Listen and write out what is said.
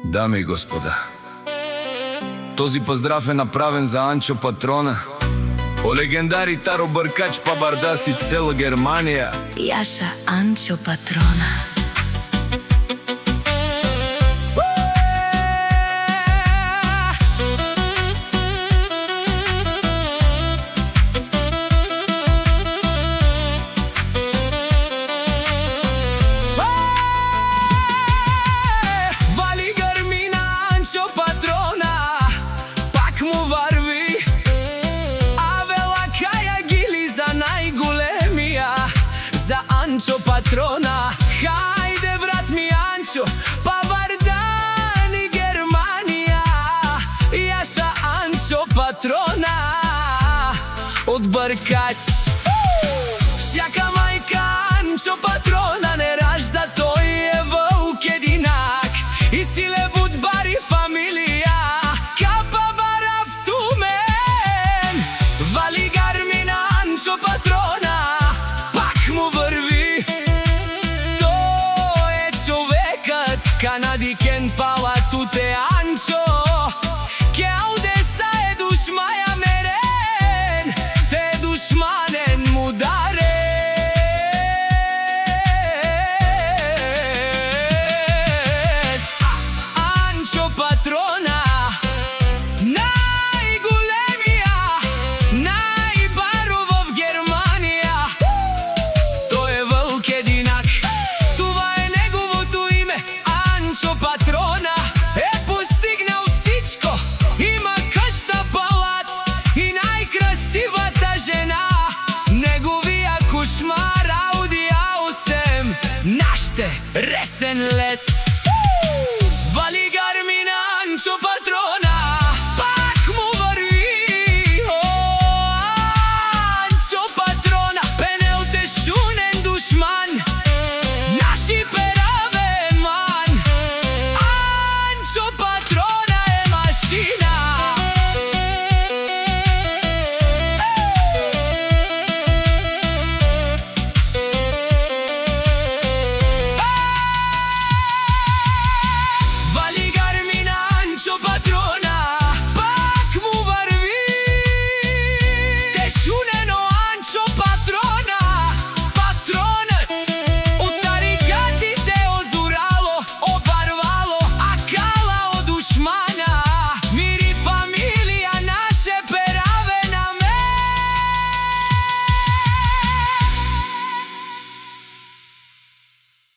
Дами и господа, този поздрав е направен за Анчо Патрона, о легендари Таро Бъркач па Бардаси цела Германија. Јаша Анчо Патрона. Анчо Патрона, хајде брат ми Анчо, па Вардан и Германија. Јаша Анчо Патрона од Бъркач. Сјака мајка Анчо Патрона не ражда, тој е вълк единак и силе будбари фамилија, капа барав тумен. Вали гармина Анчо Патрона, пак му върви. Канадикен па